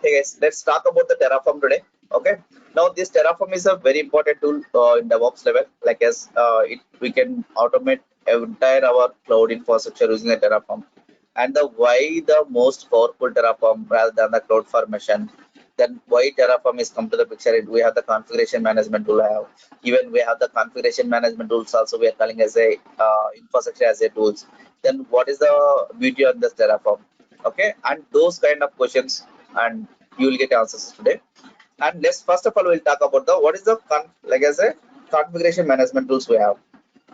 Hey guys, let's talk about the Terraform today. Okay. Now this Terraform is a very important tool in DevOps level. Like as we can automate entire our cloud infrastructure using the Terraform. And the why the most powerful Terraform rather than the cloud formation. Then why Terraform is come to the picture? We have the configuration management tool. Even we have the configuration management tools also. We are calling as a infrastructure as a tools. Then what is the beauty of this Terraform? Okay, and those kind of questions and you will get answers today. And let's first of all we'll talk about the what is the like as a configuration management tools we have.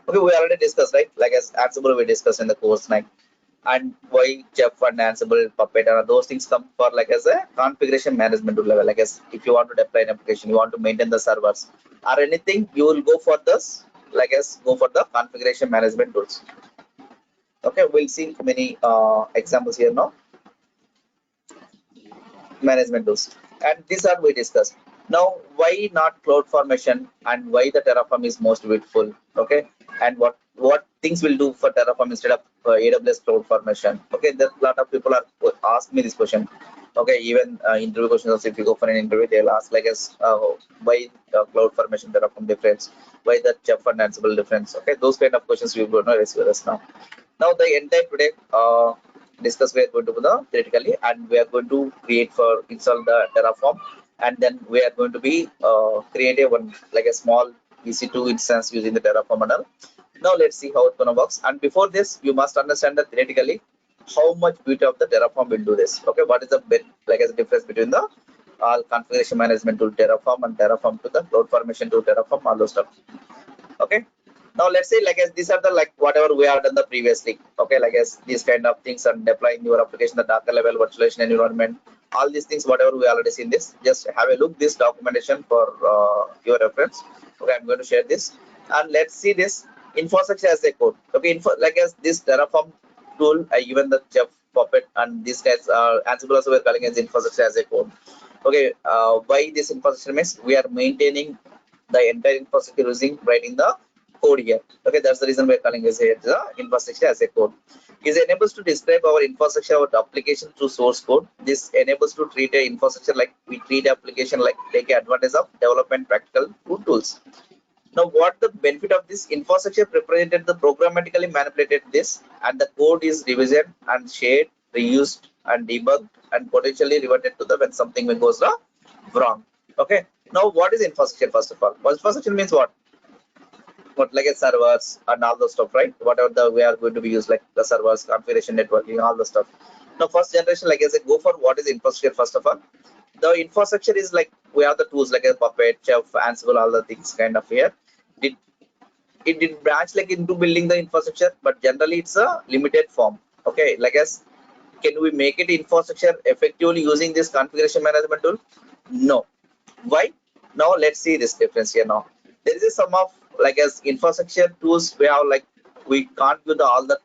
Okay, we already discussed, right? Like as Ansible we discussed in the course 9, and why Chef and Ansible, Puppet, and those things come for like as a configuration management tool level. Like as if you want to deploy an application, you want to maintain the servers or anything, you will go for this. Like as go for the configuration management tools. Okay, we'll see many examples here now. Management tools, and these are we discussed. Now why not cloud formation and why the Terraform is most beautiful? Okay, and what things will do for Terraform instead of AWS cloud formation? Okay, there a lot of people are ask me this question. Okay, even interview questions also, if you go for an interview they'll ask like as why cloud formation Terraform difference, why the Chef and Ansible difference. Okay, those kind of questions we will know raise with us now. Now the entire today discuss we are going to do the theoretically, and we are going to create for install the Terraform, and then we are going to be create a one like a small EC2 instance using the Terraform model. Now let's see how it's gonna works. And before this, you must understand that theoretically how much beauty of the Terraform will do this. Okay, what is the bit like as a difference between the configuration management tool Terraform and Terraform to the cloud formation tool Terraform, all those stuff. Okay, now let's say like as these are the like whatever we have done the previously. Okay, like as these kind of things and deploying your application the Docker level virtualization environment, all these things whatever we already seen this, just have a look this documentation for your reference. Okay, I'm going to share this, and let's see this infrastructure as a code. Okay, like as this Terraform tool, even the Chef, Puppet, and these guys Ansible also we're calling as infrastructure as a code. Okay, why this infrastructure means we are maintaining the entire infrastructure using writing the code here. Okay, that's the reason we're calling it the infrastructure as a code. It enables to describe our infrastructure, our application through source code. This enables to treat a infrastructure like we treat application, like take advantage of development practical tools. Now, what the benefit of this infrastructure represented the programmatically manipulated this, and the code is revisioned and shared, reused, and debugged, and potentially reverted to the when something goes wrong. Okay. Now, what is infrastructure first of all? Well, infrastructure means what? What like a servers and all those stuff, right? Whatever the we are going to be used like the servers, configuration, networking, all the stuff. Now, first generation, like I said, go for what is infrastructure first of all. The infrastructure is like we have the tools like a Puppet, Chef, Ansible, all the things kind of here. It did branch like into building the infrastructure, but generally it's a limited form. Okay, like as can we make it infrastructure effectively using this configuration management tool? No. Why? Now let's see this difference here. Now there is some of like as infrastructure tools we have like we can't do the all the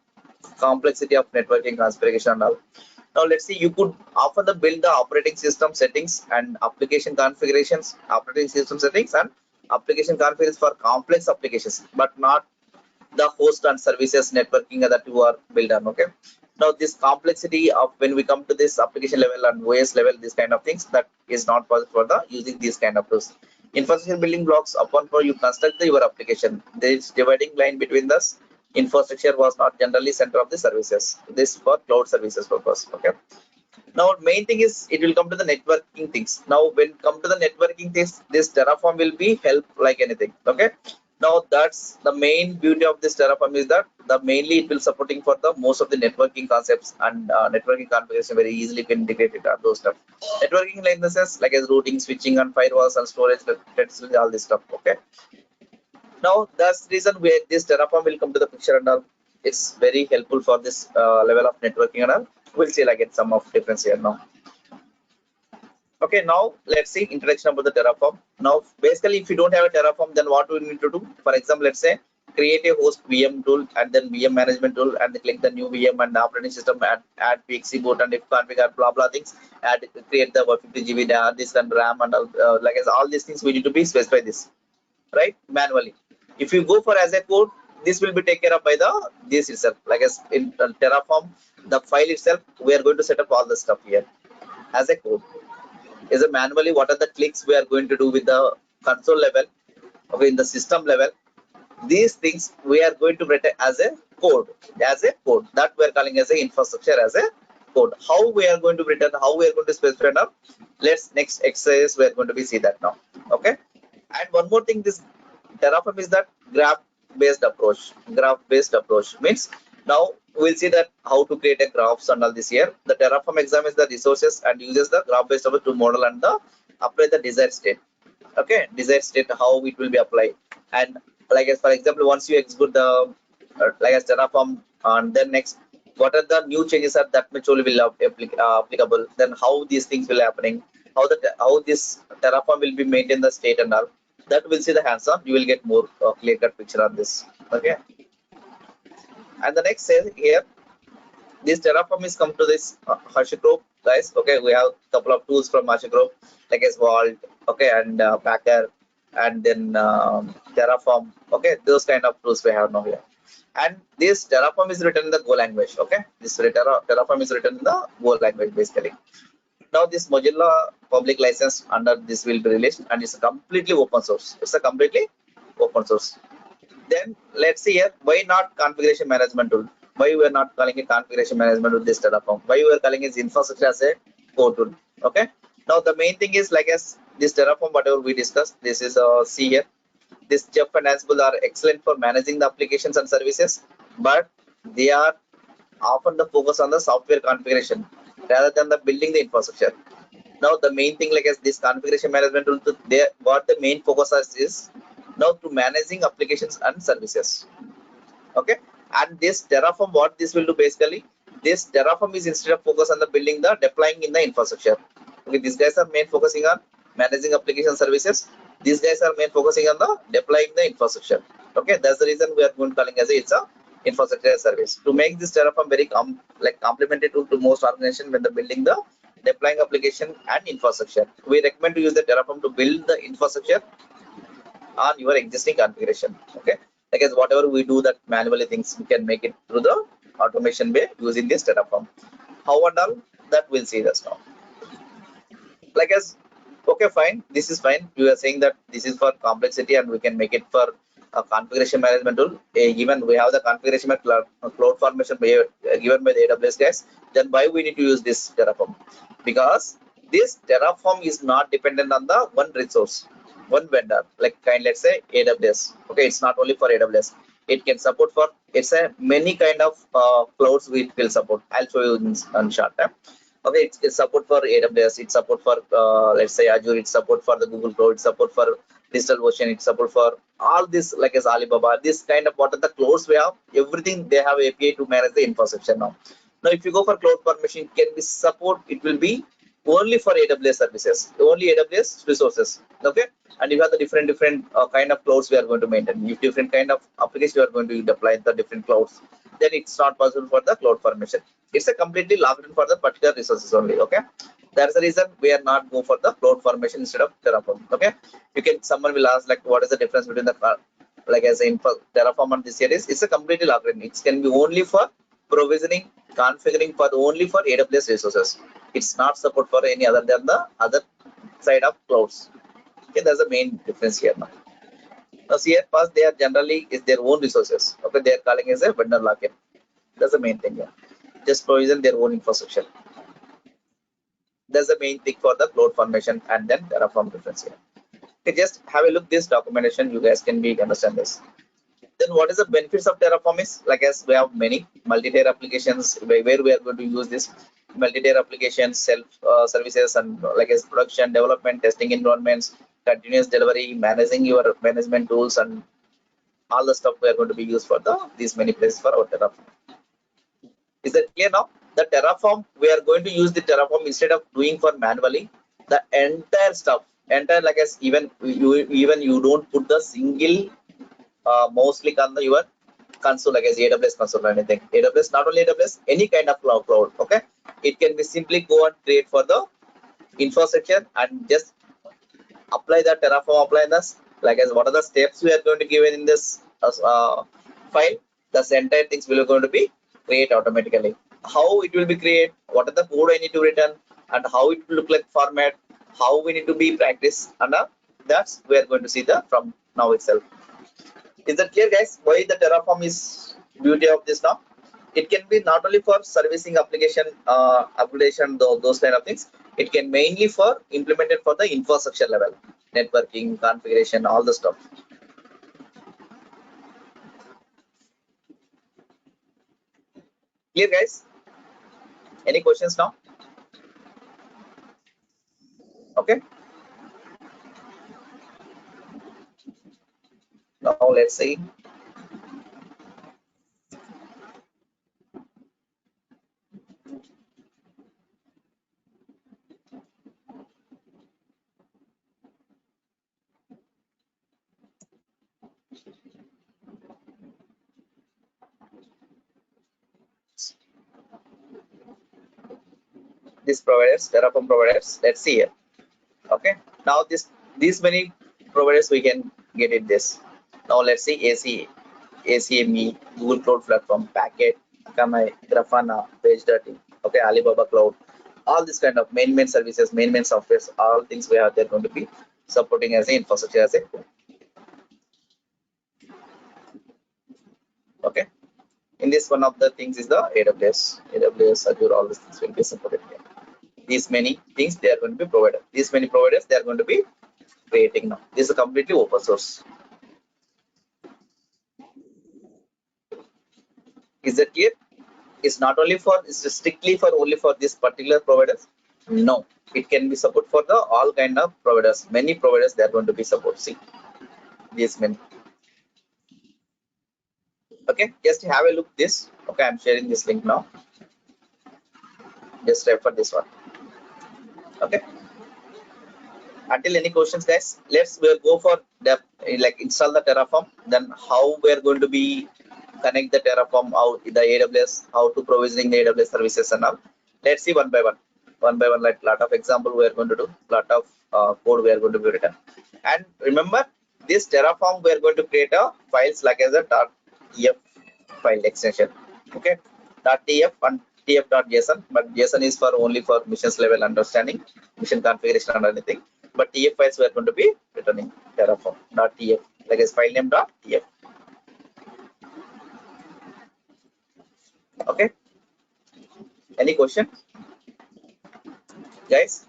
complexity of networking configuration and all. Now let's see, you could often build the operating system settings and application configurations, operating system settings and application configurations for complex applications, but not the host and services networking that you are built on. Okay, now this complexity of when we come to this application level and OS level, this kind of things that is not possible for the using these kind of tools. Infrastructure building blocks upon for you construct your application, there is dividing line between this infrastructure was not generally center of the services, this for cloud services purpose. Okay, now main thing is it will come to the networking things. Now when come to the networking things, this Terraform will be help like anything. Okay, now that's the main beauty of this Terraform is that the mainly it will supporting for the most of the networking concepts and networking configuration very easily can integrate it and those stuff. Networking like the sense like as routing, switching, and firewalls and storage, all this stuff. Okay, now that's the reason where this Terraform will come to the picture and all. It's very helpful for this level of networking and all. We'll see like some of difference here now. Okay, now let's see introduction about the Terraform. Now, basically, if you don't have a Terraform, then what do we need to do? For example, let's say create a host VM tool and then VM management tool, and click the new VM and operating system, add PXE boot and if configure blah blah things, add create the 150 GB this and RAM and all, like as all these things we need to be specify this, right, manually. If you go for as a code, this will be taken care of by the this itself. Like as in Terraform, the file itself, we are going to set up all the stuff here as a code. is a manually what are the clicks we are going to do with the console level, okay, in the system level. These things we are going to write as a code, that we are calling as a infrastructure as a code. How we are going to return, how we are going to specify now. Let's next exercise we are going to be see that now. Okay, and one more thing, this Terraform is that graph based approach. Means now we'll see that how to create a graphs and all this here. The Terraform examines the resources and uses the graph based approach to model and the apply the desired state. Okay, desired state, how it will be applied. And like as for example, once you execute the like as Terraform, and then next what are the new changes are that much only will applicable, then how these things will happening, how this Terraform will be maintained the state and all, that will see the hands-on. You will get more clear cut picture on this. Okay, and the next says here, this Terraform is come to this HashiCorp guys. Okay, we have couple of tools from HashiCorp like as Vault, okay, and Packer, and then Terraform. Okay, those kind of tools we have now here. And this Terraform is written in the Go language. Okay, this Terraform is written in the Go language basically. Now this Mozilla public license under this will be released, and it's completely open source. It's a completely open source. Then let's see here, why not configuration management tool? Why we are not calling it configuration management with this Terraform? Why we are calling it infrastructure as a core tool? Okay. Now the main thing is like as this Terraform, whatever we discussed, this is see here. This Jeff and Ansible are excellent for managing the applications and services, but they are often the focus on the software configuration rather than the building the infrastructure. Now the main thing like as this configuration management tool, what the main focus is now to managing applications and services. Okay, and this Terraform, what this will do basically, this Terraform is instead of focus on the building the deploying in the infrastructure. Okay, these guys are main focusing on managing application services. These guys are main focusing on the deploying the infrastructure. Okay, that's the reason we are going to calling as it's a infrastructure as service. To make this Terraform very complementary tool to most organizations when they're building the deploying application and infrastructure. We recommend to use the Terraform to build the infrastructure on your existing configuration. Okay, like as whatever we do that manually things, we can make it through the automation way using this Terraform. How and all that we'll see this now. Like as okay, fine, this is fine. You are saying that this is for complexity and we can make it for a configuration management tool. Given we have the configuration cloud formation given by the AWS guys, then why we need to use this Terraform? Because this Terraform is not dependent on the one resource, one vendor, like let's say AWS. Okay, it's not only for AWS. It can support for it's a many kind of clouds we will support. I'll show you in short time. Okay, it's support for AWS, it's support for let's say Azure, it's support for the Google Cloud, it's support for DigitalOcean, it's support for all this like as Alibaba. This kind of what are the clouds we have, everything they have API to manage the infrastructure now. Now if you go for cloud formation, can be support, it will be only for AWS services, only AWS resources. Okay, and you have the different kind of clouds we are going to maintain. If different kind of applications you are going to deploy the different clouds, then it's not possible for the cloud formation. It's a completely logged in for the particular resources only. Okay, that's the reason we are not go for the cloud formation instead of Terraform. Okay, you can, someone will ask like what is the difference between the like as in Terraform and this series. It's a completely logged in. It can be only for provisioning, configuring for only for AWS resources. It's not support for any other than the other side of clouds. Okay, that's the main difference here now. Now here first they are generally is their own resources. Okay, they are calling as a vendor lock-in. That's the main thing here. Just provision their own infrastructure. That's the main thing for the cloud formation and then Terraform difference here. Okay, just have a look this documentation. You guys can be understand this. Then what is the benefits of Terraform is like as we have many multi-tier applications where we are going to use this multi-tier applications, self services, and like as production, development, testing environments, continuous delivery, managing your management tools, and all the stuff we are going to be used for these many places for our Terraform. Is that clear now? The Terraform, we are going to use the Terraform instead of doing for manually the entire stuff, entire like as even you don't put the single mouse click on your console like as AWS console or anything. AWS, not only AWS, any kind of cloud. Okay, it can be simply go and create for the infrastructure and just apply the Terraform, apply this like as what are the steps we are going to give in this file. The entire things will going to be create automatically. How it will be create, what are the code I need to return, and how it will look like format, how we need to be practice, and that's we are going to see the from now itself. Is that clear, guys? Why the Terraform is beauty of this now? It can be not only for servicing application upgradation, those kind of things. It can mainly for implemented for the infrastructure level, networking, configuration, all the stuff. Clear, guys? Any questions now? Okay. Now let's see. These providers, Terraform providers. Let's see here. Okay. Now these many providers we can get it this. Now let's see ACME, Google Cloud Platform, Packet, Akamai, Grafana, PageDirty, okay, Alibaba Cloud, all these kind of main services, main softwares, all things we have they're going to be supporting as a infrastructure as a okay. In this one of the things is the AWS, Azure, all these things will be supported here. These many things they are going to be provided. These many providers they are going to be creating now. This is completely open source. Is that clear? It's not only for, it's strictly for only for this particular providers. No, it can be support for the all kind of providers. Many providers they are going to be support. See, these many. Okay, just have a look this. Okay, I'm sharing this link now. Just refer this one. Okay. Until any questions, guys, we'll go for the like install the Terraform. Then how we are going to be connect the Terraform out in the AWS, how to provisioning the AWS services and all. Let's see one by one. One by one, like lot of example we are going to do, lot of code we are going to be written. And remember, this Terraform we are going to create a files like as a .tf file extension. Okay, .tf and tf.json, but JSON is for only for missions level understanding, mission configuration and anything. But TF files we are going to be returning Terraform .tf, like as file name .tf. Okay. Any question, guys?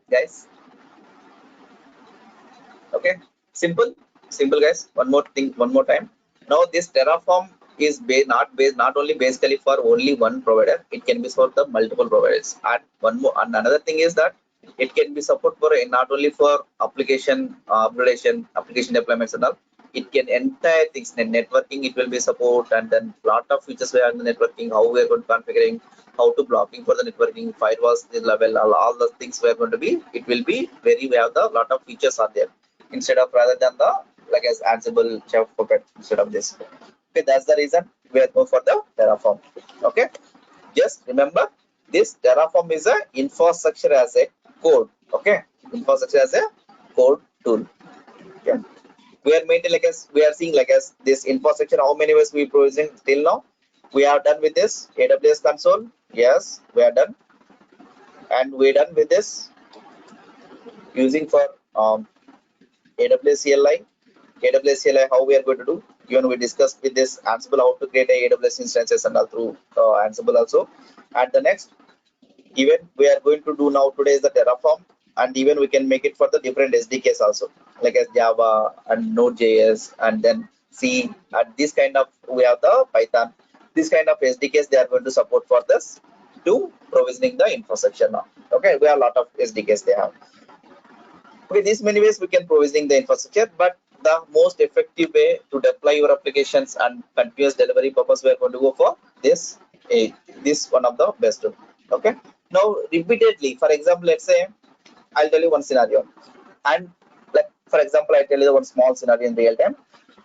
Guys. Okay. Simple, guys. One more thing, one more time. Now this Terraform is not only basically for only one provider. It can be for the multiple providers. And one more, and another thing is that it can be support for not only for application upgradation, application deployments and all. It can entire things, networking. It will be support, and then lot of features we have in the networking. How we are going to configuring, how to blocking for the networking, firewalls, the level, all the things we are going to be. It will be very. We have the lot of features are there instead of rather than the like as Ansible, Chef Puppet instead of this. Okay, that's the reason we are going for the Terraform. Okay, just remember this Terraform is a infrastructure as a code. Okay, infrastructure as a code tool. Okay, we are maintaining like as we are seeing like as this infrastructure. How many ways we provisioning till now? We are done with this AWS console. Yes, we are done, and we're done with this using for AWS CLI. AWS CLI, how we are going to do? Even we discussed with this Ansible how to create a AWS instances and all through Ansible also. And the next, even we are going to do now today is the Terraform, and even we can make it for the different SDKs also, like as Java and Node.js and then C, and this kind of we have the Python. This kind of SDKs they are going to support for this to provisioning the infrastructure now. Okay, we have a lot of SDKs they have. Okay, these many ways we can provisioning the infrastructure, but the most effective way to deploy your applications and continuous delivery purpose, we are going to go for this. This one of the best. Okay. Now repeatedly, for example, let's say I'll tell you one scenario, and like for example, I tell you one small scenario in real time.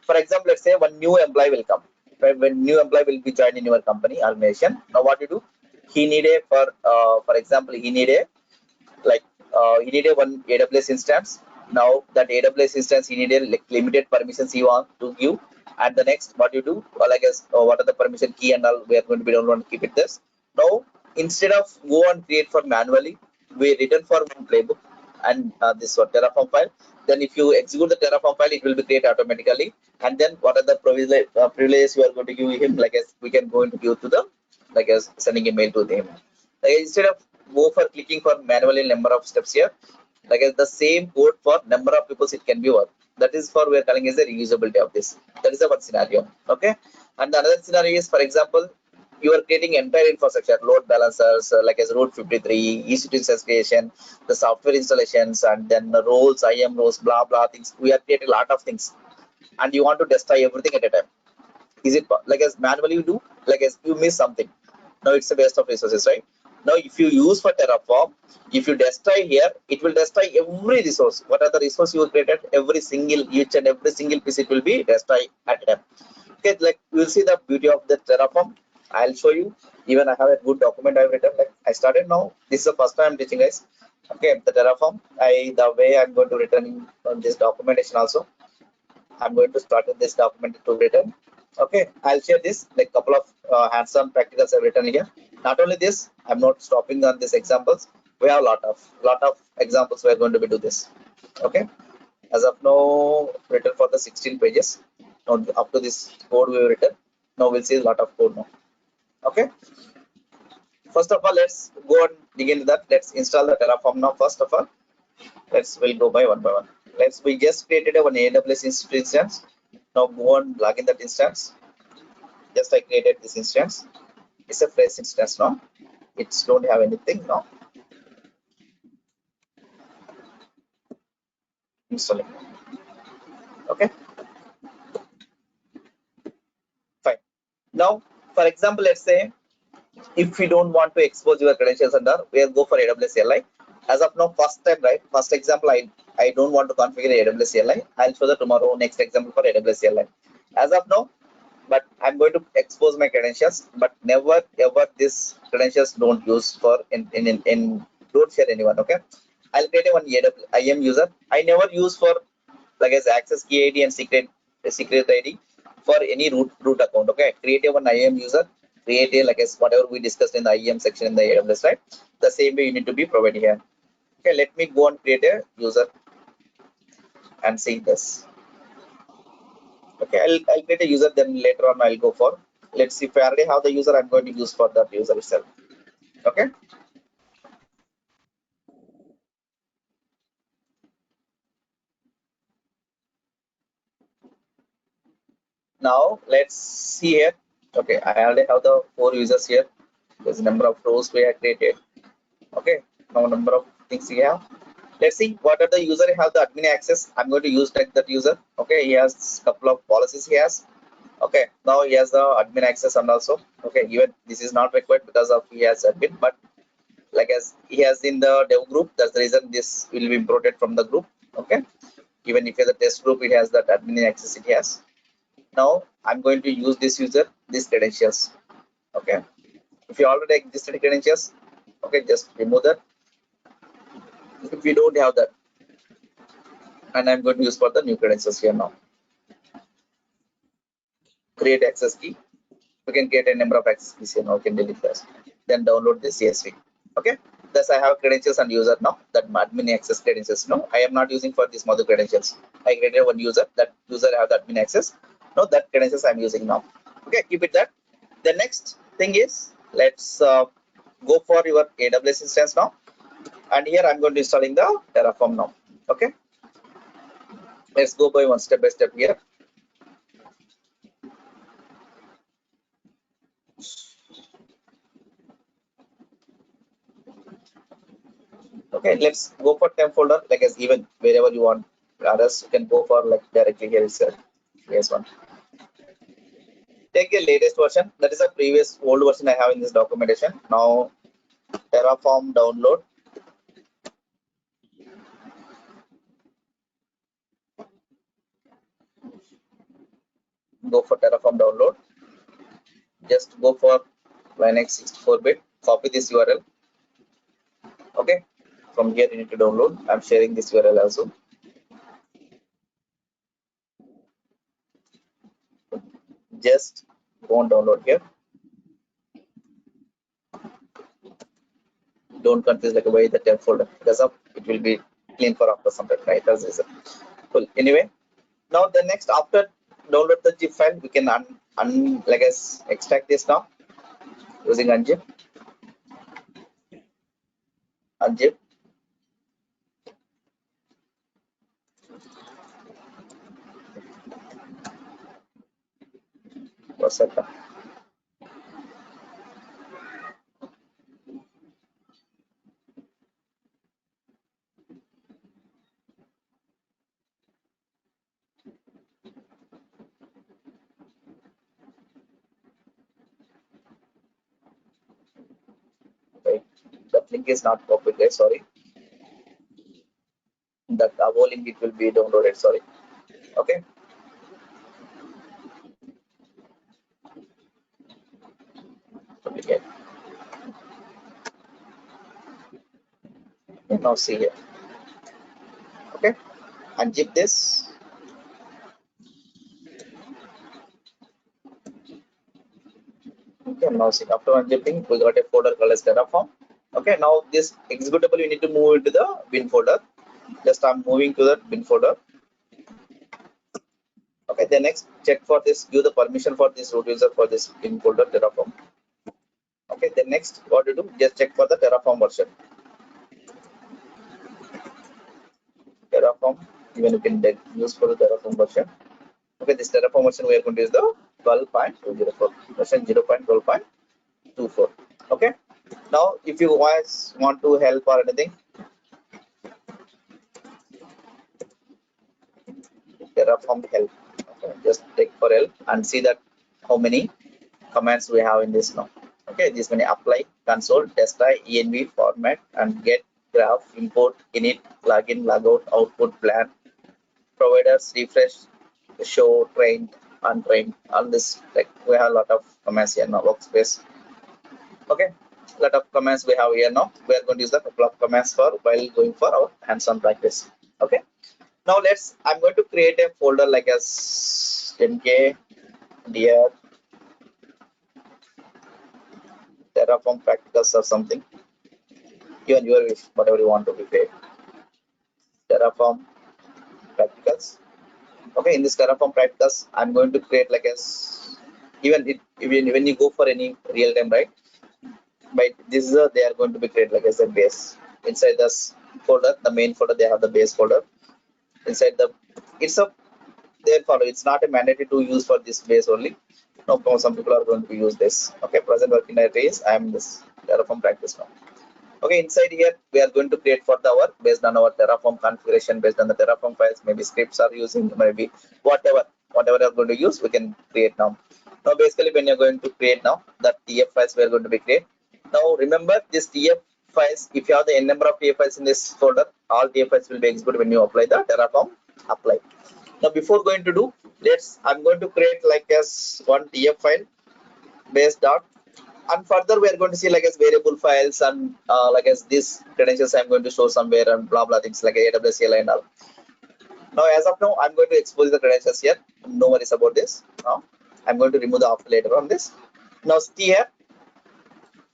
For example, let's say one new employee will come. When new employee will be joined in your company organization. Now what you do? He need a for example, he need a like he need a one AWS instance. Now that AWS instance he need a like, limited permissions he want to give. And the next, what you do, well, I guess, what are the permission key and all, we are going to be download and keep it this. Now, instead of go and create for manually, we return for one playbook and this one Terraform file. Then if you execute the Terraform file, it will be created automatically. And then what are the privileges you are going to give him, like as we can go into give to the, like as sending a mail to them. Like, instead of go for clicking for manually number of steps here, like as the same code for number of people it can be work. That is for we are calling as the reusability of this. That is the one scenario. Okay. And the another scenario is, for example, you are creating entire infrastructure, load balancers, like as route 53, EC2 certification, the software installations, and then the roles, IAM roles, blah blah things. We are creating a lot of things, and you want to destroy everything at a time. Is it like as manually you do, like as you miss something? Now it's a waste of resources, right? Now if you use for Terraform, if you destroy here, it will destroy every resource. What are the resource you created? Every single, each and every single piece, it will be destroyed at a time. Okay, like you will see the beauty of the Terraform. I'll show you. Even I have a good document I've written. Like I started now. This is the first time I'm teaching guys. Okay, the Terraform. The way I'm going to return on this documentation also. I'm going to start with this document to return. Okay, I'll share this like couple of hands-on practicals I've written here. Not only this, I'm not stopping on these examples. We have a lot of examples we are going to be do this. Okay, as of now, written for the 16 pages. Now up to this code we have written. Now we'll see a lot of code now. Okay. First of all, let's go and dig into that. Let's install the Terraform now. First of all, we'll go by one. We just created one AWS instance. Now go and log in that instance. Just I created this instance. It's a fresh instance now. It's don't have anything now. Installing. Okay. Fine. Now, for example, let's say if we don't want to expose your credentials under, we'll go for AWS CLI. As of now, first time, right? First example, I don't want to configure AWS CLI. I'll show the tomorrow next example for AWS CLI. As of now, but I'm going to expose my credentials, but never ever this credentials don't use for in don't share anyone. Okay, I'll create a one IAM user. I never use for like as access key ID and secret ID for any root account. Okay, create a one IAM user, create a like as whatever we discussed in the IAM section in the AWS, right? The same way you need to be provided here. Okay, let me go and create a user and see this. Okay, I'll create a user, then later on I'll go for, let's see if I already have the user, I'm going to use for that user itself. Okay. Now let's see here. Okay, I already have the 4 users here. There's a number of rows we have created. Okay, now number of things we have. Let's see what are the user have the admin access. I'm going to use that user. Okay, he has couple of policies he has. Okay, now he has the admin access and also, okay, even this is not required because of he has admin, but like as he has in the dev group, that's the reason this will be imported from the group. Okay, even if it's the test group, it has that admin access it has. Now I'm going to use this user, these credentials. Okay, if you already existed credentials, okay, just remove that if you don't have that, and I'm going to use for the new credentials here. Now create access key. We can get a number of access keys here. Now we can delete this, then download this CSV. Okay, thus I have credentials and user now, that admin access credentials. No, I am not using for this Madhu credentials. I created one user, that user have the admin access. Now that credentials I'm using now. Okay, keep it that. The next thing is, let's go for your AWS instance now, and here I'm going to installing the Terraform now. Okay, let's go by one step by step here. Okay, let's go for temp folder, like as even wherever you want, others you can go for like directly here itself. Here's one. Take a latest version, that is a previous old version I have in this documentation. Now Terraform download. Go for Terraform download. Just go for Linux 64-bit. Copy this URL. Okay, from here you need to download. I'm sharing this URL also. just go and download here. Don't confuse like away the temp folder because of it will be clean for after some time, right? That's it. Cool. Anyway, now the next after download the zip file, we can like as extract this now using unzip. What's that? Right. That link is not copied, guys. Sorry. That whole link it will be downloaded. Sorry. Okay. Duplicate. Okay, now see here. Okay. Unzip this. Okay. Now see after unzipping, we got a folder called as Terraform. Okay. Now this executable you need to move into the bin folder. Just I'm moving to the bin folder. Okay, then next check for this, give the permission for this root user for this bin folder Terraform. Okay, then next what to do, just check for the Terraform version. Terraform, even you can use for the Terraform version. Okay, this Terraform version we are going to use the 12.204 version 0.12.24. Okay, now if you guys want to help or anything, Terraform help. Okay, just take for help and see that how many commands we have in this now. Okay, this many: apply, console, destroy, env, format, and get, graph, import, init, login, logout, output, plan, providers, refresh, show, trained, untrained. All this, like we have a lot of commands here now. Workspace. Okay, lot of commands we have here now. We are going to use a couple of commands for while going for our hands-on practice. Okay. Now I'm going to create a folder like as mk dear Terraform practicals or something. Even your wish, whatever you want to be create. Terraform practicals. Okay, in this Terraform practicals, I'm going to create like as even when you go for any real time, right? But this is they are going to be created like as a base inside this folder. The main folder they have the base folder inside the. It's a therefore it's not a mandatory to use for this base only. No, some people are going to use this. Okay, present working directory is I am this Terraform practice now. Okay, inside here we are going to create for the our based on our Terraform configuration, based on the Terraform files, maybe scripts are using, maybe whatever you are going to use, we can create now. Now basically when you're going to create now, that TF files we are going to be create. Now remember this TF files, if you have the n number of TF files in this folder, all TF files will be executed when you apply the Terraform apply. Now before going to do, I'm going to create like as one TF file based dot, and further we are going to see like as variable files and like as this credentials I'm going to show somewhere and blah blah things like AWS CLI and all. Now as of now I'm going to expose the credentials here, no worries about this. Now I'm going to remove the after later on this. Now see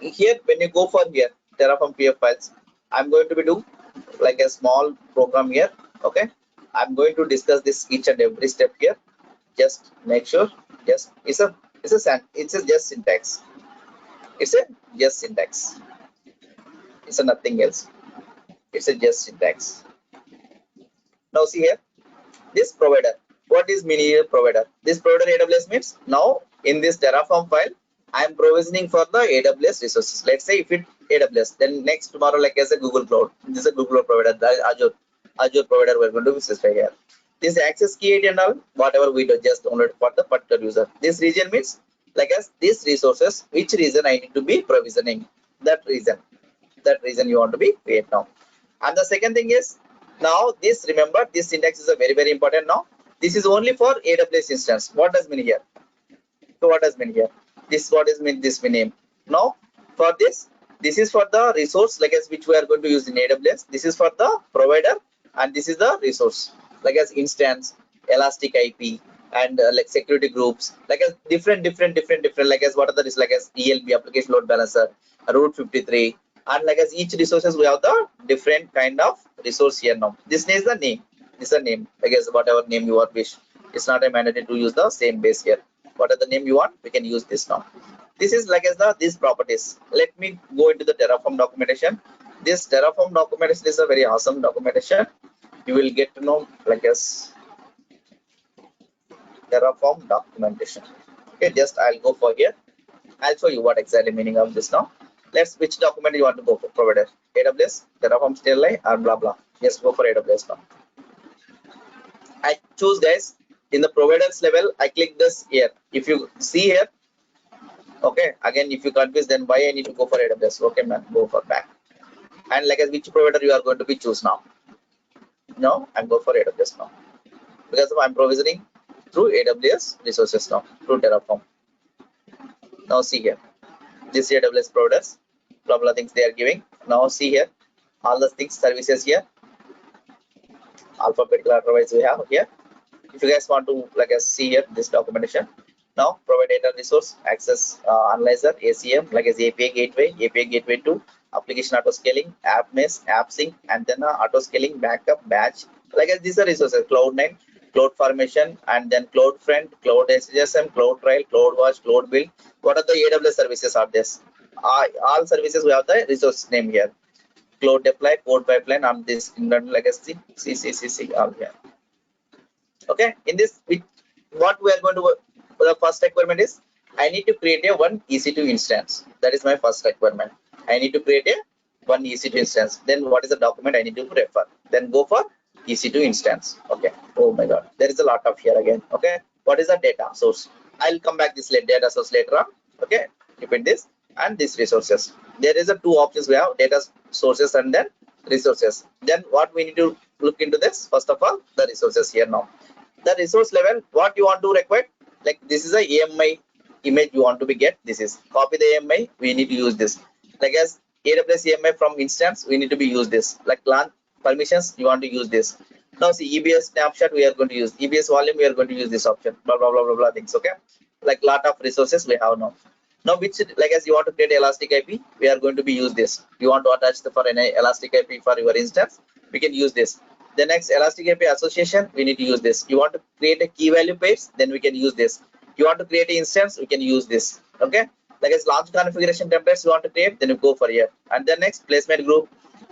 here when you go for here Terraform TF files, I'm going to be do like a small program here. Okay, I'm going to discuss this each and every step here. Just make sure, just it's a just syntax. It's a just syntax. It's a nothing else. It's a just syntax. Now see here, this provider. What is mini provider? This provider AWS means now in this Terraform file, I am provisioning for the AWS resources. Let's say if it AWS, then next tomorrow like as a Google Cloud. This is a Google provider. The Azure provider we're going to specify here. This access key ID and all, whatever we do, just download for the particular user. This region means like as these resources, which region I need to be provisioning. That region you want to be create now. And the second thing is now this, remember this syntax is a very important now. This is only for AWS instance. What does mean here? So what does mean here? This what is mean this name. Now for this is for the resource like as which we are going to use in AWS. This is for the provider and this is the resource like as instance, elastic IP, and like security groups, like as different like as what are the like as ELB application load balancer, route 53, and like as each resources we have the different kind of resource here now. This is the name. This is the name. I guess whatever name you want wish. It's not a mandatory to use the same base here. What are the name you want? We can use this now. This is like as the these properties. Let me go into the Terraform documentation. This Terraform documentation is a very awesome documentation. You will get to know like as Terraform documentation. Okay, just I'll go for here. I'll show you what exactly meaning of this now. Let's which document you want to go for provider. AWS, Terraform Sterling, or blah blah. Just go for AWS now. I choose guys in the providers level. I click this here. If you see here, okay. Again, if you confuse, then why I need to go for AWS? Okay, man, go for back. And like as which provider you are going to be choose now. No, I'm go for AWS now because I'm provisioning through AWS resources now through Terraform. Now see here, this AWS providers, blah blah things they are giving. Now see here, all the things services here, alphabetical otherwise we have here. If you guys want to like see here this documentation. Now provide data resource access analyzer ACM like as API gateway to application auto scaling, app mesh, app sync, and then auto scaling backup batch. Like as these are resources, Cloud9, Cloud Formation, and then CloudFront, Cloud SSM, Cloud Trail, Cloud Watch, Cloud Build. What are the AWS services are this? All services we have the resource name here. Cloud Deploy, Code Pipeline, and this legacy, CCCC all here. Okay, in this, what we are going to the first requirement is I need to create a one EC2 instance. That is my first requirement. I need to create a one EC2 instance. Then what is the document I need to refer? Then go for EC2 instance. Okay. Oh my God, there is a lot of here again. Okay. What is the data source? I'll come back this data source later on. Okay. Keep it this and these resources. There is a two options we have: data sources and then resources. Then what we need to look into this? First of all, the resources here now. The resource level, what you want to require? Like this is a AMI image you want to be get. This is copy the AMI. We need to use this. Like as AWS AMI from instance, we need to be use this. Like LAN permissions, you want to use this. Now see EBS snapshot, we are going to use EBS volume. We are going to use this option. Blah blah blah blah blah things. Okay, like lot of resources we have now. Now which like as you want to create elastic IP, we are going to be use this. You want to attach the for an elastic IP for your instance, we can use this. The next elastic API association, we need to use this. You want to create a key value pairs, then we can use this. You want to create an instance, we can use this. Okay, like as launch configuration templates you want to create, then you go for here. And then next placement group,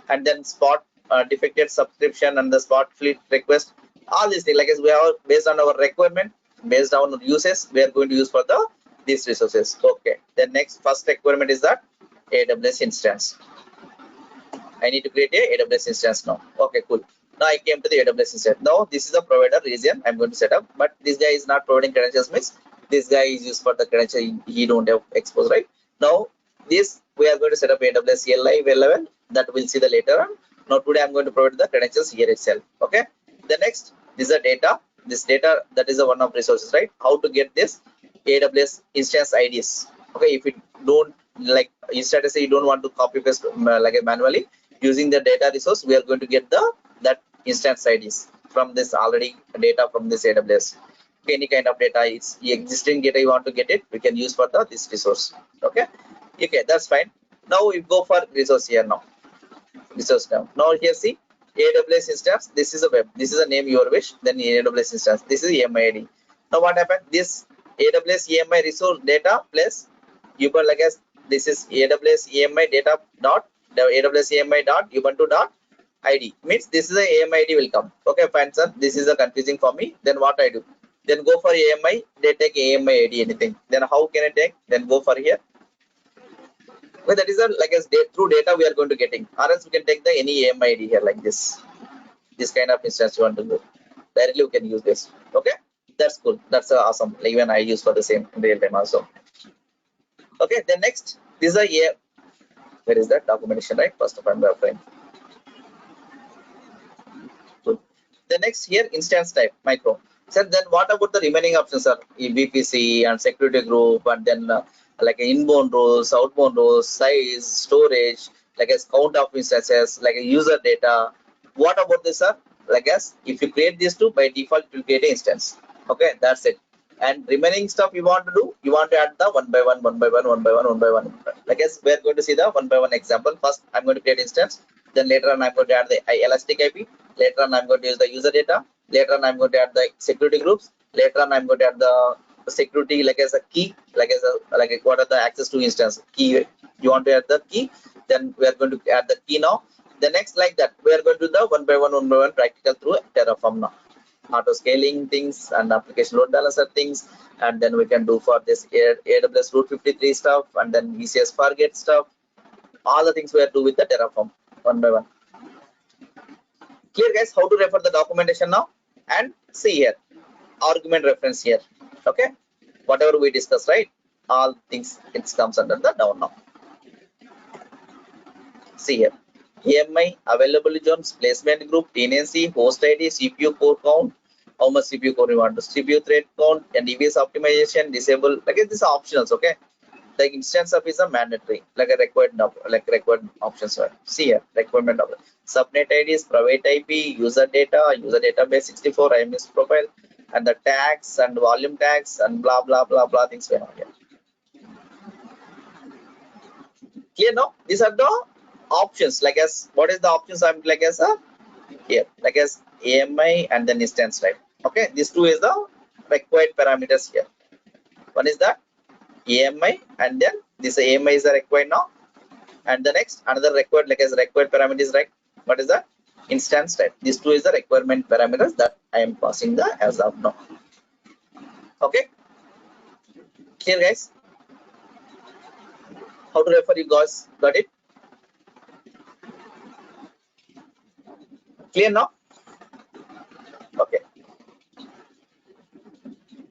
and then spot defected subscription and the spot fleet request. All these things like as we have based on our requirement, based on our uses, we are going to use for the these resources. Okay, the next first requirement is that AWS instance. I need to create a AWS instance now. Okay, cool. Now I came to the AWS instance. Now this is the provider region I'm going to set up, but this guy is not providing credentials. Means this guy is used for the credential. He don't have expose, right? Now this we are going to set up AWS CLI level that we'll see the later on. Now today I'm going to provide the credentials here itself. Okay. The next is the data. This data that is a one of resources, right? How to get this AWS instance IDs. Okay, if you don't like instead of say you don't want to copy paste like a manually using the data resource, we are going to get the that instance IDs from this already data from this AWS. Okay, any kind of data is existing data you want to get it, we can use for the this resource. Okay, okay, that's fine. Now we go for resource here now. Resource now. Now here see AWS instance. This is a web. This is a name your wish. Then AWS instance. This is EMI ID. Now what happened? This AWS EMI resource data plus Ubuntu like as this is AWS EMI data dot the AWS EMI dot Ubuntu dot ID means this is a AMI ID will come. Okay, fine, sir. This is a confusing for me. Then what I do? Then go for AMI. They take AMI ID anything. Then how can I take? Then go for here. Well, that is a like as through data we are going to getting. Or else we can take the any AMI ID here like this. This kind of instance you want to do. Directly we can use this. Okay, that's cool. That's awesome. Like even I use for the same in real time also. Okay, then next this is a where is that documentation, right? First of all, I'm referring. The next here instance type micro. So then what about the remaining options are VPC and security group and then like inbound rows, outbound rows, size, storage, like as count of instances, like a user data. What about this, sir? Like as if you create these two by default, it will create an instance. Okay, that's it. And remaining stuff you want to do, you want to add the one by one, one by one, one by one, one by one. I guess we're going to see the one by one example. First, I'm going to create instance. Then later on, I'm going to add the elastic IP. Later on, I'm going to use the user data. Later on, I'm going to add the security groups. Later on, I'm going to add the security like as a key, like what are the access to instance key. You want to add the key. Then we are going to add the key now. The next like that, we are going to do the one by one practical through Terraform now. Auto scaling things and application load balancer things, and then we can do for this AWS Route 53 stuff, and then ECS Fargate stuff. All the things we are do with the Terraform one by one. Clear, guys? How to refer the documentation now? And see here, argument reference here. Okay, whatever we discuss, right? All things it comes under the down now. See here. AMI, availability zones, placement group, tenancy, host ID, CPU core count, how much CPU core you want to, CPU thread count, and EBS optimization, disable. Like these are optionals, okay? The instance of is a mandatory, like a required options. See here, requirement of subnet IDs, private IP, user data, user database 64, IMS profile, and the tags and volume tags and blah blah blah blah things we have here. Clear now? These are the options. Like as what is the options? I'm like as a here, like as AMI and then instance, right? Okay, these two is the required parameters here. One is the AMI, and then this AMI is the required now, and the next another required like as required parameters, right? What is the instance type? These two is the requirement parameters that I am passing the as of now. Okay, clear, guys? How to refer, you guys got it? Clear now? Okay,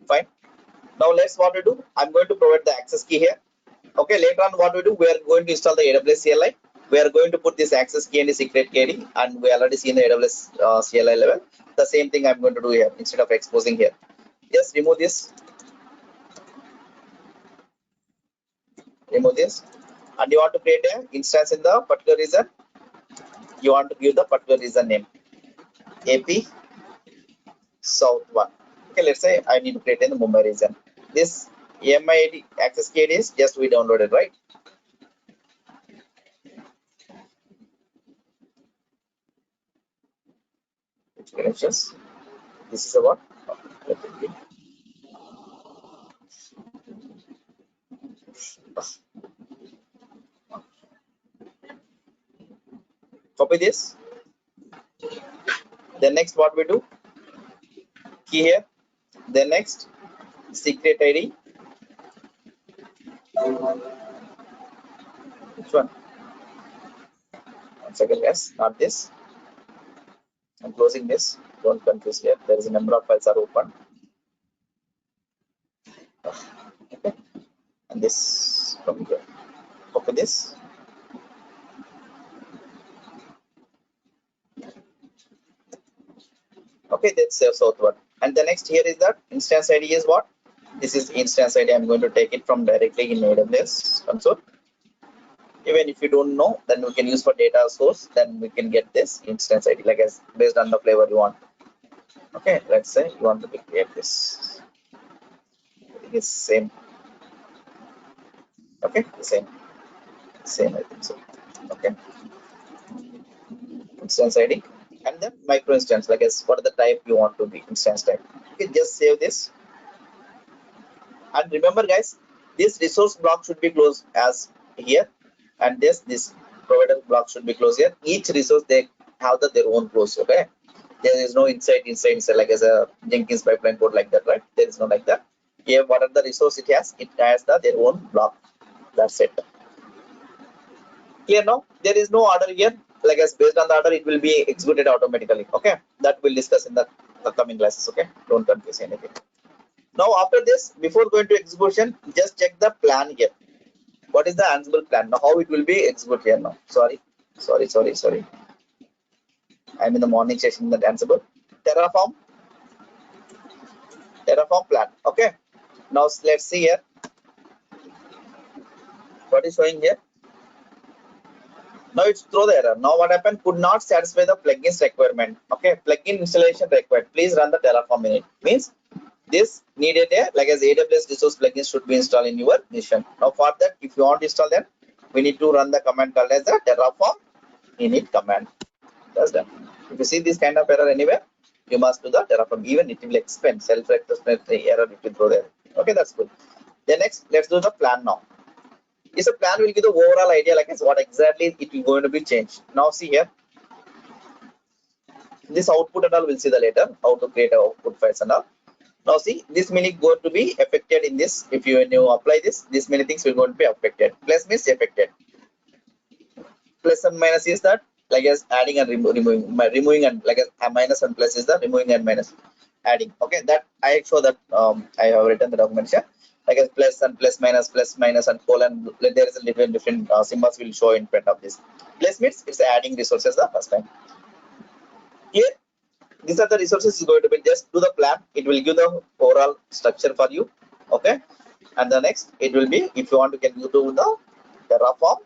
fine. Now let's what we do. I'm going to provide the access key here. Okay, later on what we do, we are going to install the AWS CLI. We are going to put this access key and the secret KD, and we already seen the AWS CLI level. The same thing I'm going to do here instead of exposing here. Just remove this. Remove this. And you want to create an instance in the particular region. You want to give the particular region name. AP South 1. Okay, let's say I need to create in the Mumbai region. This AMI access key is just we downloaded, right? Which connections? This is a what? Copy this. Then next what we do? Key here. Then next secret ID. Which one? One second, guys. Not this. I'm closing this. Don't confuse here. There is a number of files are open. Okay. And this from here. Copy this. Okay, that's south one. And the next here is that instance ID is what? This is instance ID. I'm going to take it from directly in AWS console. Even if you don't know, then we can use for data source. Then we can get this instance ID like as based on the flavor you want. Okay, let's say you want to create this. It's same. Okay, the same I think so. Okay, instance ID and then micro instance like as what are the type you want to be instance type. Okay, just save this. And remember, guys, this resource block should be closed as here, and this provider block should be closed here. Each resource they have their own close. Okay, there is no inside like as a Jenkins pipeline code like that, right? There is no like that. Here, what are the resource it has their own block. That's it. Clear now? There is no order here. Like as based on the order, it will be executed automatically. Okay, that we'll discuss in the coming classes. Okay, don't confuse anything. Now after this, before going to execution, just check the plan here. What is the Ansible plan? Now how it will be executed here now? Sorry. I'm in the morning session in the Ansible. Terraform plan. Okay. Now let's see here. What is showing here? Now it's throw the error. Now what happened? Could not satisfy the plugins requirement. Okay, plugin installation required. Please run the Terraform init. Means this needed a like as AWS resource plugins should be installed in your machine. Now for that, if you want to install them, we need to run the command called as the Terraform init command. That's done. If you see this kind of error anywhere, you must do the Terraform. Even it will explain self-explanatory error it will throw there. Okay, that's good. Then next, let's do the plan now. This a plan will give the overall idea like as what exactly it will going to be changed. Now see here, this output and all we'll see the later how to create a output files and all. Now see, this many going to be affected in this. If you when you apply this many things will going to be affected. Plus means affected. Plus and minus is that like as adding and removing and like as a minus and plus is the removing and minus adding. Okay, that I show that I have written the document here. Like as plus and plus minus and colon. There is a different symbols will show in front of this. Plus means it's adding resources the first time. Here, these are the resources is going to be just do the plan. It will give the overall structure for you. Okay, and the next it will be if you want to can you do the Terraform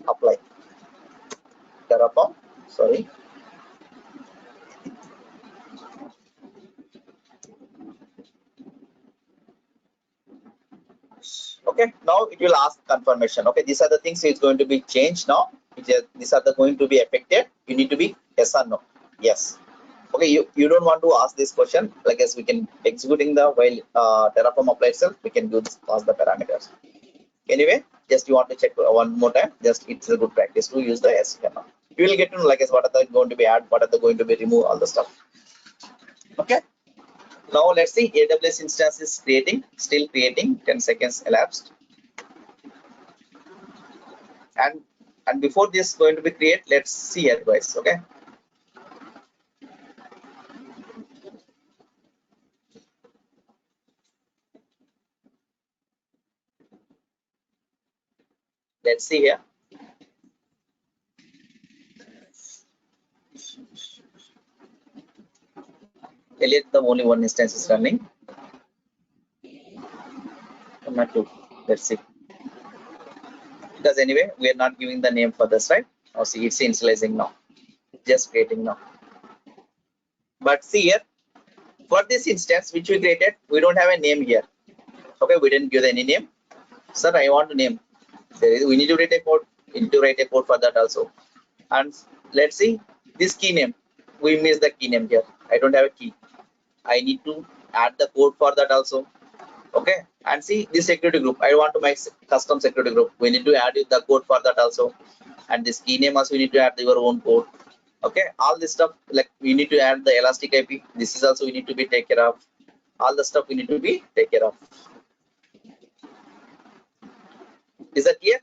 apply Terraform. Sorry. Okay, now it will ask confirmation. Okay, these are the things it's going to be changed now. These are the going to be affected. You need to be yes or no. Yes. Okay, you don't want to ask this question. Like as we can executing the while Terraform apply itself, we can do this, pass the parameters. Anyway, just you want to check one more time. Just it's a good practice to use the yes. You will get to know like as what are they going to be add, what are they going to be remove, all the stuff. Okay. Now let's see AWS instance is creating, still creating. 10 seconds elapsed. And before this going to be create, let's see here guys. Okay. Let's see here. Elliot, the only one instance is running. Madhu. Let's see. Because anyway, we are not giving the name for this, right? Now see, it's initializing now. Just creating now. But see here, for this instance which we created, we don't have a name here. Okay, we didn't give any name. Sir, I want to name. We need to write a code. We need to write a code for that also. And let's see this key name. We miss the key name here. I don't have a key. I need to add the code for that also. Okay, and see this security group. I want to make custom security group. We need to add the code for that also. And this key name also we need to add your own code. Okay, all this stuff like we need to add the elastic IP. This is also we need to be take care of. All the stuff we need to be take care of. Is that clear?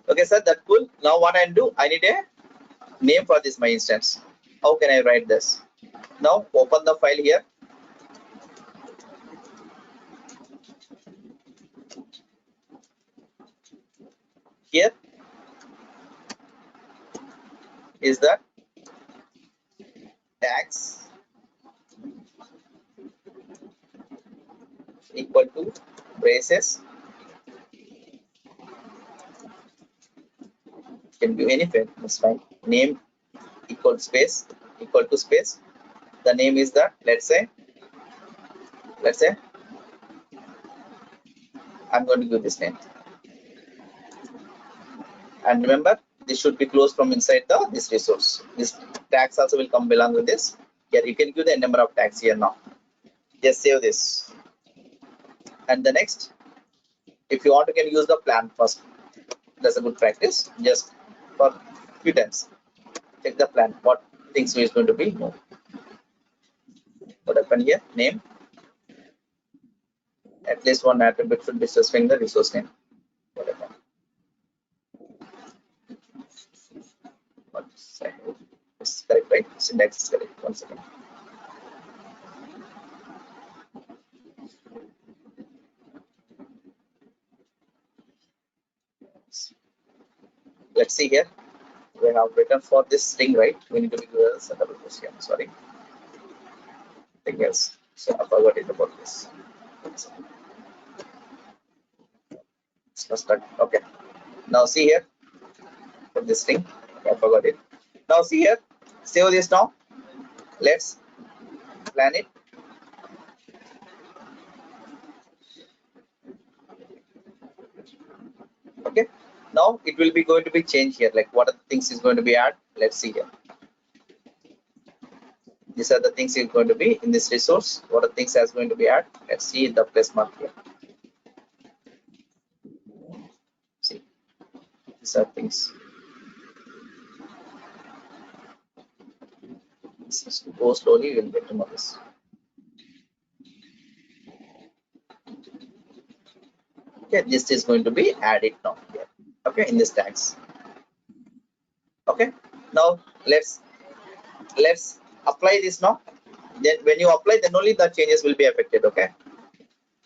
Okay, sir, that's cool. Now what I do, I need a name for this my instance. How can I write this? Now open the file here. Here is the tags equal to braces. Can give any field, that's fine. Name equal space equal to space. The name is the let's say I'm going to give this name. And remember, this should be closed from inside this resource. This tags also will come belong with this. Here you can give the number of tags here now. Just save this. And the next, if you want, you can use the plan first. That's a good practice. Just for few times, check the plan. What things is going to be moved. What happened here? Name. At least one attribute should be specifying the resource name. What happened? It's correct, right? Syntax is correct. 1 second. Let's see here. We have written for this string, right? We need to be given a double question. Sorry. Thing else. So I forgot it about this. Let's start. Okay. Now see here. For this string, I forgot it. Now see here. Save this now. let's plan it. Okay, now it will be going to be changed here, like what are the things is going to be add. Let's see here. These are the things is going to be in this resource. What are the things that's going to be add? Let's see the place mark here. See, these are things. Go slowly, you will get to know this. Okay, this is going to be added now here. Okay, in this tags. Okay, now let's apply this now. Then when you apply, then only the changes will be affected. Okay,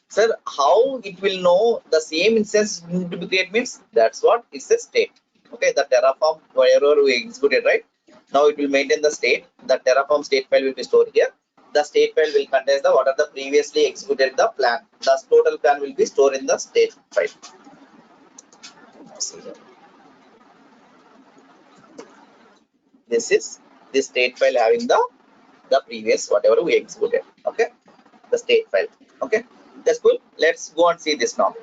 sir, how it will know the same instance need to be created means that's what it's a state. Okay, the Terraform wherever we executed, right? Now it will maintain the state. The Terraform state file will be stored here. The state file will contain the what are the previously executed the plan. The total plan will be stored in the state file. This is the state file having the previous whatever we executed. Okay, the state file. Okay, that's cool. Let's go and see this now.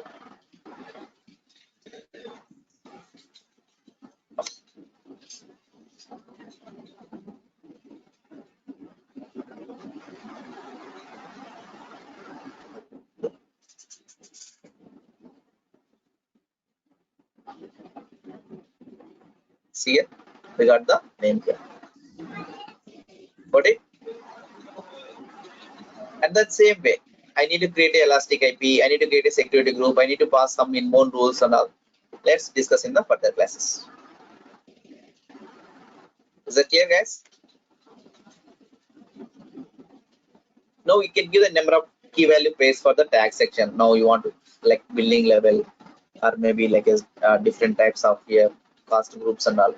See here, we got the name here. Got it? And that same way, I need to create a elastic IP, I need to create a security group, I need to pass some inbound rules and all. Let's discuss in the further classes. Is that clear, guys? Now you can give the number of key value pairs for the tag section. Now you want to like building level or maybe like a different types of here cost groups and all.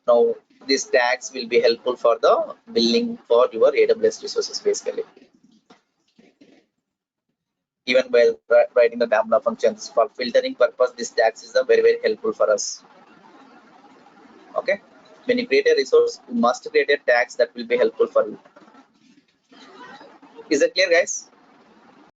Now these tags will be helpful for the building for your AWS resources basically. Even while writing the lambda functions for filtering purpose, this tags is very helpful for us. Okay, when you create a resource, you must create a tags that will be helpful for you. Is that clear, guys?